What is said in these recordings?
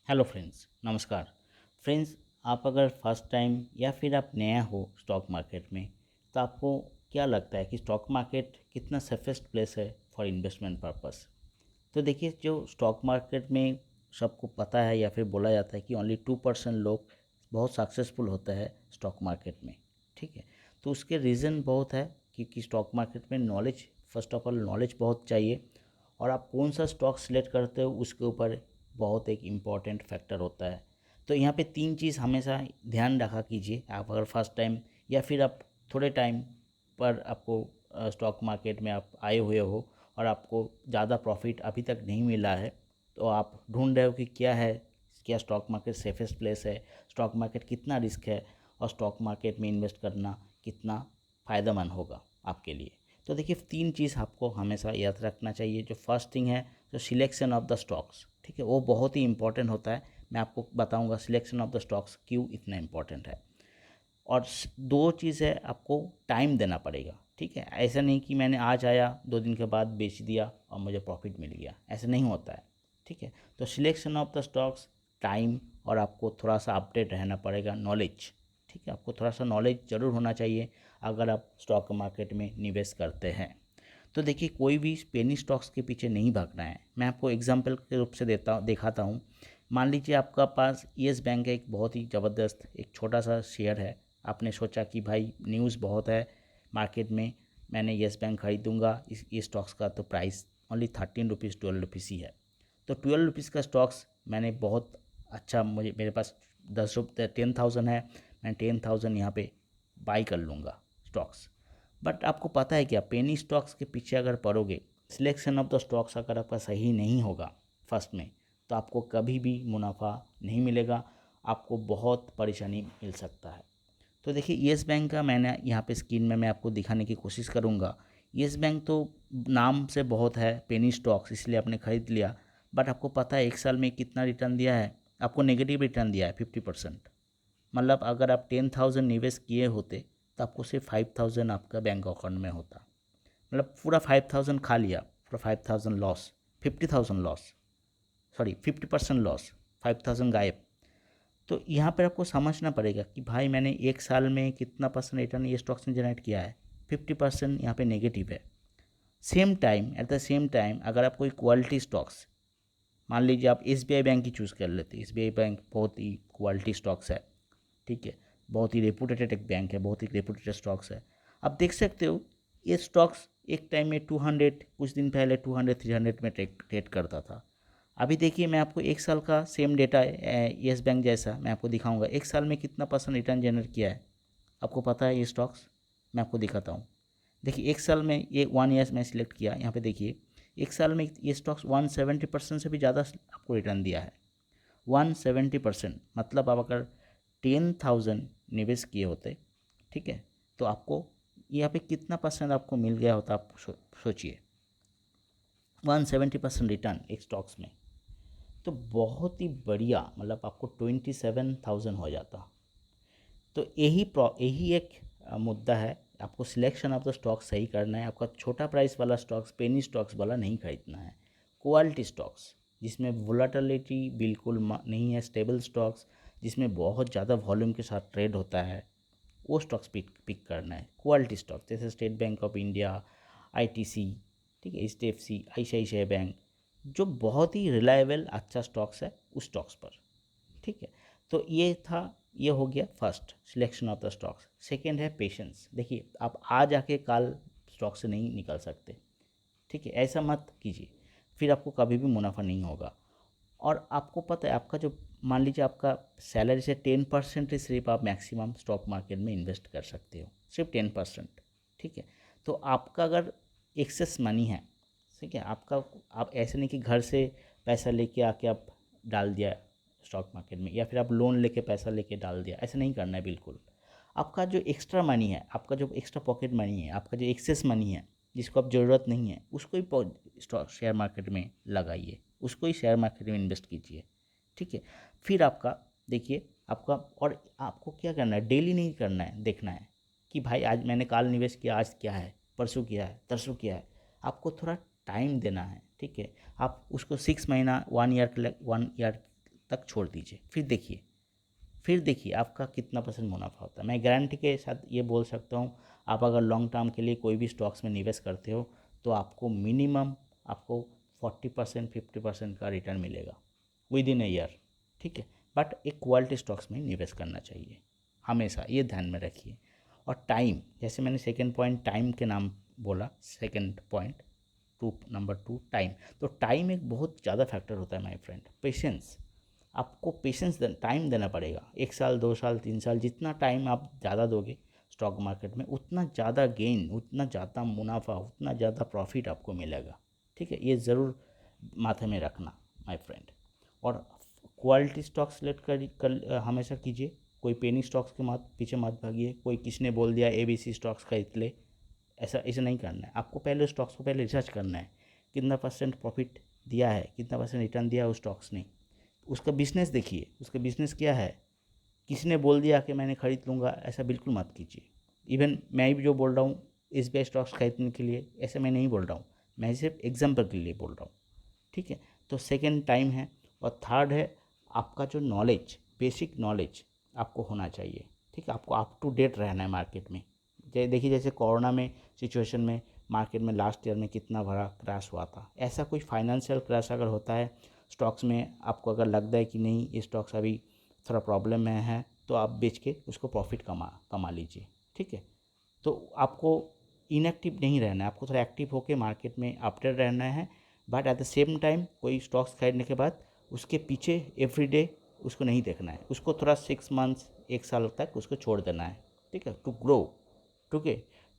Hello friends, नमस्कार। Friends, आप अगर फर्स्ट टाइम या फिर आप नया हो स्टॉक मार्केट में, तो आपको क्या लगता है कि स्टॉक मार्केट कितना सेफेस्ट प्लेस है फॉर इन्वेस्टमेंट पर्पस? तो देखिए, जो स्टॉक मार्केट में सबको पता है या फिर बोला जाता है कि ओनली 2% लोग बहुत सक्सेसफुल होता है स्टॉक मार्केट में। ठीक है, तो उसके रीज़न बहुत है, क्योंकि स्टॉक मार्केट में knowledge, first of all knowledge बहुत चाहिए, और आप कौन सा स्टॉक सिलेक्ट करते हो उसके ऊपर बहुत एक इम्पॉर्टेंट फैक्टर होता है। तो यहाँ पे 3 चीज़ हमेशा ध्यान रखा कीजिए। आप अगर फर्स्ट टाइम या फिर आप थोड़े टाइम पर आपको स्टॉक मार्केट में आप आए हुए हो और आपको ज़्यादा प्रॉफिट अभी तक नहीं मिला है, तो आप ढूंढ रहे हो कि क्या है, क्या स्टॉक मार्केट सेफेस्ट प्लेस है, स्टॉक मार्केट कितना रिस्क है, और स्टॉक मार्केट में इन्वेस्ट करना कितना फ़ायदेमंद होगा आपके लिए। तो देखिए, 3 चीज़ आपको हमेशा याद रखना चाहिए। जो फर्स्ट थिंग है, जो सिलेक्शन ऑफ द स्टॉक्स, ठीक है, वो बहुत ही इंपॉर्टेंट होता है। मैं आपको बताऊंगा सिलेक्शन ऑफ द स्टॉक्स क्यों इतना इंपॉर्टेंट है। और दो चीज़ है, आपको टाइम देना पड़ेगा। ठीक है, ऐसा नहीं कि मैंने आज आया 2 दिन के बाद बेच दिया और मुझे प्रॉफिट मिल गया, ऐसा नहीं होता है। ठीक है, तो selection of the stocks, time, और आपको थोड़ा सा अपडेट रहना पड़ेगा, नॉलेज। ठीक है, आपको थोड़ा सा नॉलेज ज़रूर होना चाहिए अगर आप स्टॉक मार्केट में निवेश करते हैं। तो देखिए, कोई भी पेनी स्टॉक्स के पीछे नहीं भागना है। मैं आपको एग्जांपल के रूप से दिखाता हूँ। मान लीजिए आपका पास येस बैंक है, एक बहुत ही ज़बरदस्त एक छोटा सा शेयर है। आपने सोचा कि भाई न्यूज़ बहुत है मार्केट में, मैंने येस बैंक खरीदूँगा। इस ये स्टॉक्स का तो प्राइस ओनली 13 रुपीज़ 12 रुपीज़ ही है। तो 12 रुपीज़ का स्टॉक्स मैंने बहुत अच्छा, मुझे मेरे पास 10,000 है, मैं 10,000 यहाँ पे बाई कर लूँगा स्टॉक्स। बट आपको पता है क्या, पेनी स्टॉक्स के पीछे अगर पड़ोगे, सिलेक्शन ऑफ द स्टॉक्स अगर आपका सही नहीं होगा फर्स्ट में, तो आपको कभी भी मुनाफा नहीं मिलेगा, आपको बहुत परेशानी मिल सकता है। तो देखिए, येस बैंक का मैंने यहाँ पे स्क्रीन में मैं आपको दिखाने की कोशिश करूँगा। येस बैंक तो नाम से बहुत है पेनी स्टॉक्स, इसलिए आपने ख़रीद लिया। बट आपको पता है एक साल में कितना रिटर्न दिया है? आपको नेगेटिव रिटर्न दिया है 50%। मतलब अगर आप 10,000 निवेश किए होते, तो आपको सिर्फ 5,000 आपका बैंक अकाउंट में होता। मतलब पूरा 5,000 खा लिया, पूरा 5,000 लॉस, 50,000 लॉस, सॉरी 50% लॉस, 5,000 गायब। तो यहाँ पर आपको समझना पड़ेगा कि भाई मैंने एक साल में कितना परसेंट रिटर्न ये स्टॉक्स ने जनरेट किया है। 50% यहाँ पे नेगेटिव है। Same time, at the same time, अगर आप कोई क्वालिटी स्टॉक्स, मान लीजिए आप SBI बैंक ही चूज़ कर लेते, SBI बैंक बहुत ही क्वालिटी स्टॉक्स है। ठीक है, बहुत ही रेपुटेटेड एक बैंक है, बहुत ही रेपुटेटेड स्टॉक्स है। आप देख सकते हो ये स्टॉक्स एक टाइम में 200, कुछ दिन पहले 200 300 में ट्रेड करता था। अभी देखिए, मैं आपको एक साल का सेम डेटा येस बैंक जैसा मैं आपको दिखाऊंगा, एक साल में कितना परसेंट रिटर्न जनरेट किया है। आपको पता है ये स्टॉक्स? मैं आपको दिखाता हूँ। देखिए, एक साल में ये 1 ईयर्स में सिलेक्ट किया, यहाँ पे देखिए, एक साल में ये स्टॉक्स 170% से भी ज़्यादा आपको रिटर्न दिया है। 170%, मतलब आप अगर 10,000 निवेश किए होते, ठीक है, तो आपको यहाँ पे कितना परसेंट आपको मिल गया होता, आप सोचिए। 170% रिटर्न एक स्टॉक्स में, तो बहुत ही बढ़िया, मतलब आपको 27,000 हो जाता। तो यही एक मुद्दा है। आपको सिलेक्शन ऑफ द स्टॉक सही करना है। आपका छोटा प्राइस वाला स्टॉक्स, पेनी स्टॉक्स वाला नहीं खरीदना है। क्वालिटी स्टॉक्स जिसमें वोलाटिलिटी बिल्कुल नहीं है, स्टेबल स्टॉक्स जिसमें बहुत ज़्यादा वॉल्यूम के साथ ट्रेड होता है, वो स्टॉक्स पिक करना है। क्वालिटी स्टॉक्स जैसे state bank of India, ITC, ठीक है, HDFC, ICICI बैंक, जो बहुत ही रिलायबल अच्छा स्टॉक्स है, उस स्टॉक्स पर। ठीक है, तो ये हो गया first, selection of the stocks. Second है पेशेंस। देखिए, आप आज आके कल स्टॉक से नहीं निकल सकते। ठीक है, ऐसा मत कीजिए, फिर आपको कभी भी मुनाफा नहीं होगा। और आपको पता है, आपका जो, मान लीजिए आपका सैलरी से 10% ही सिर्फ आप मैक्सिमम स्टॉक मार्केट में इन्वेस्ट कर सकते हो, सिर्फ 10%। ठीक है, तो आपका अगर एक्सेस मनी है, ठीक है, आपका, आप ऐसे नहीं कि घर से पैसा लेके आके आप डाल दिया स्टॉक मार्केट में, या फिर आप लोन लेके पैसा लेके डाल दिया, ऐसा नहीं करना है बिल्कुल। आपका जो एक्स्ट्रा मनी है, आपका जो एक्स्ट्रा पॉकेट मनी है, आपका जो एक्सेस मनी है, जिसको आप ज़रूरत नहीं है, उसको ही स्टॉक शेयर मार्केट में लगाइए, उसको ही शेयर मार्केट में इन्वेस्ट कीजिए। ठीक है, फिर आपका, देखिए आपका, और आपको क्या करना है, डेली नहीं करना है, देखना है कि भाई आज मैंने कल निवेश किया, आज क्या है, परसों किया है, तरसों किया है। आपको थोड़ा टाइम देना है। ठीक है, आप उसको 6 महीना, 1 ईयर 1 ईयर तक छोड़ दीजिए, फिर देखिए आपका कितना परसेंट मुनाफा होता है। मैं गारंटी के साथ ये बोल सकता हूँ, आप अगर लॉन्ग टर्म के लिए कोई भी स्टॉक्स में निवेश करते हो तो आपको मिनिमम आपको 40% 50% का रिटर्न मिलेगा विद इन ए ईयर, ठीक है। बट एक क्वालिटी स्टॉक्स में निवेश करना चाहिए, हमेशा ये ध्यान में रखिए। और टाइम, जैसे मैंने सेकेंड पॉइंट टाइम के नाम बोला, सेकेंड पॉइंट नंबर 2 टाइम। तो टाइम एक बहुत ज़्यादा फैक्टर होता है माय फ्रेंड। पेशेंस, आपको पेशेंस टाइम देना पड़ेगा। 1 साल 2 साल 3 साल, जितना टाइम आप ज़्यादा दोगे स्टॉक मार्केट में उतना ज़्यादा गेन, उतना ज़्यादा मुनाफा, उतना ज़्यादा प्रॉफिट आपको मिलेगा, ठीक है। ये ज़रूर माथे में रखना माय फ्रेंड। और क्वालिटी स्टॉक सेलेक्ट हमेशा कीजिए। कोई पेनी स्टॉक्स के पीछे मत भागिए। कोई किसने बोल दिया ABC स्टॉक्स खरीद ले, ऐसा नहीं करना है। आपको पहले स्टॉक्स को पहले रिसर्च करना है, कितना परसेंट प्रॉफिट दिया है, कितना परसेंट रिटर्न दिया है उस स्टॉक्स ने। उसका बिजनेस देखिए, उसका बिजनेस क्या है। किसने बोल दिया कि मैंने खरीद लूँगा, ऐसा बिल्कुल मत कीजिए। इवन मैं भी जो बोल रहा हूँ SBI स्टॉक्स खरीदने के लिए, ऐसे मैं नहीं बोल रहा हूँ, मैं सिर्फ एग्जाम्पल के लिए बोल रहा हूँ, ठीक है। तो सेकेंड टाइम है। और थर्ड है आपका जो नॉलेज, बेसिक नॉलेज आपको होना चाहिए, ठीक है। आपको अप टू डेट रहना है मार्केट में। देखिए जैसे कोरोना में सिचुएशन में मार्केट में लास्ट ईयर में कितना बड़ा क्रैश हुआ था, ऐसा कोई फाइनेंशियल क्रैश अगर होता है स्टॉक्स में, आपको अगर लगता है कि नहीं ये स्टॉक्स अभी थोड़ा प्रॉब्लम में है, तो आप बेच के उसको प्रॉफिट कमा लीजिए, ठीक है। तो आपको इनएक्टिव नहीं रहना है, आपको थोड़ा एक्टिव होकर मार्केट में अपडेट रहना है। But at the same time कोई स्टॉक्स खरीदने के बाद उसके पीछे एवरीडे उसको नहीं देखना है, उसको थोड़ा 6 मंथ्स 1 साल तक उसको छोड़ देना है, ठीक है, टू ग्रो, ठीक है।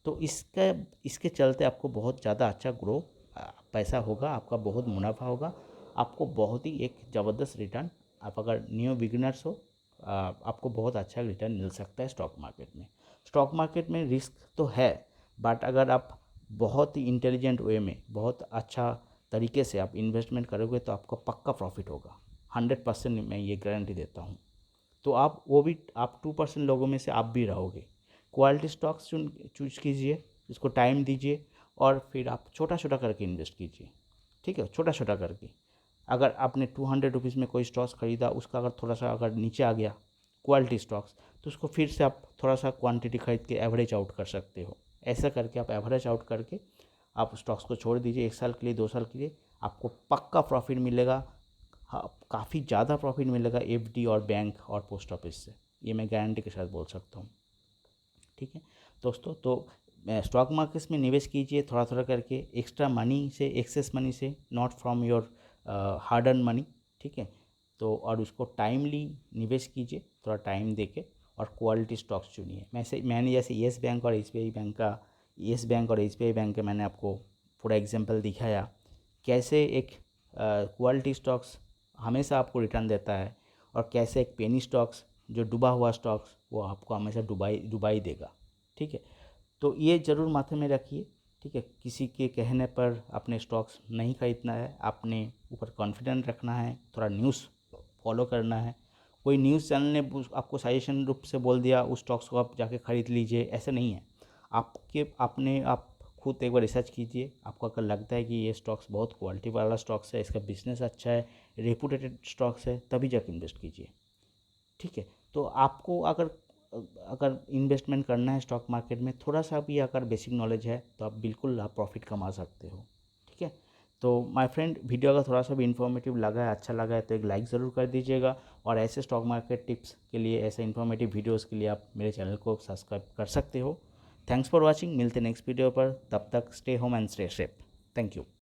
तो इसके चलते आपको बहुत ज़्यादा अच्छा ग्रो पैसा होगा, आपका बहुत मुनाफा होगा, आपको बहुत ही एक ज़बरदस्त रिटर्न, आप अगर न्यू बिगिनर्स हो आपको बहुत अच्छा रिटर्न मिल सकता है स्टॉक मार्केट में। स्टॉक मार्केट में रिस्क तो है, बट अगर आप बहुत ही इंटेलिजेंट वे में, बहुत अच्छा तरीके से आप इन्वेस्टमेंट करोगे तो आपको पक्का प्रॉफिट होगा। 100% मैं ये गारंटी देता हूँ। तो आप वो भी, आप 2% लोगों में से आप भी रहोगे। क्वालिटी स्टॉक्स चूज कीजिए, इसको टाइम दीजिए, और फिर आप छोटा छोटा करके इन्वेस्ट कीजिए, ठीक है, छोटा छोटा करके। अगर आपने 200 रुपीज़ में कोई स्टॉक्स खरीदा, उसका अगर थोड़ा सा अगर नीचे आ गया क्वालिटी स्टॉक्स, तो उसको फिर से आप थोड़ा सा क्वांटिटी खरीद के एवरेज आउट कर सकते हो। ऐसा करके आप एवरेज आउट करके आप स्टॉक्स को छोड़ दीजिए। 1 साल के लिए 2 साल के लिए आपको पक्का प्रॉफिट मिलेगा। हाँ, काफ़ी ज़्यादा प्रॉफिट मिलेगा FD और बैंक और पोस्ट ऑफिस से, ये मैं गारंटी के साथ बोल सकता हूँ, ठीक है दोस्तों। तो स्टॉक मार्केट्स में निवेश कीजिए थोड़ा थोड़ा करके, एक्स्ट्रा मनी से, एक्सेस मनी से, not from your hard earn money, ठीक है। तो और उसको टाइमली निवेश कीजिए, थोड़ा टाइम देके, और क्वालिटी स्टॉक्स चुनिए। मैंने जैसे येस बैंक और SBI बैंक का, येस बैंक और SBI बैंक का मैंने आपको पूरा एग्जांपल दिखाया, कैसे एक क्वालिटी स्टॉक्स हमेशा आपको रिटर्न देता है, और कैसे एक पेनी स्टॉक्स जो डूबा हुआ स्टॉक्स वो आपको हमेशा डुबाई देगा, ठीक है। तो ये ज़रूर माथे में रखिए, ठीक है। किसी के कहने पर अपने स्टॉक्स नहीं खरीदना है, अपने ऊपर कॉन्फिडेंट रखना है, थोड़ा न्यूज़ फॉलो करना है। कोई न्यूज़ चैनल ने आपको सजेशन रूप से बोल दिया उस स्टॉक्स को आप जाके ख़रीद लीजिए, ऐसा नहीं है। आप खुद एक बार रिसर्च कीजिए, आपको अगर लगता है कि ये स्टॉक्स बहुत क्वालिटी वाला स्टॉक्स है, इसका बिजनेस अच्छा है, रेपुटेटेड स्टॉक्स है, तभी जाके इन्वेस्ट कीजिए, ठीक है। तो आपको अगर अगर इन्वेस्टमेंट करना है स्टॉक मार्केट में, थोड़ा सा भी अगर बेसिक नॉलेज है तो आप बिल्कुल आप प्रॉफिट कमा सकते हो, ठीक है। तो माय फ्रेंड, वीडियो अगर थोड़ा सा भी इन्फॉर्मेटिव लगा है, अच्छा लगा है, तो एक लाइक ज़रूर कर दीजिएगा। और ऐसे स्टॉक मार्केट टिप्स के लिए, ऐसे इन्फॉर्मेटिव वीडियोज़ के लिए आप मेरे चैनल को सब्सक्राइब कर सकते हो। थैंक्स फॉर वॉचिंग, मिलते नेक्स्ट वीडियो पर, तब तक stay home and stay safe. Thank you.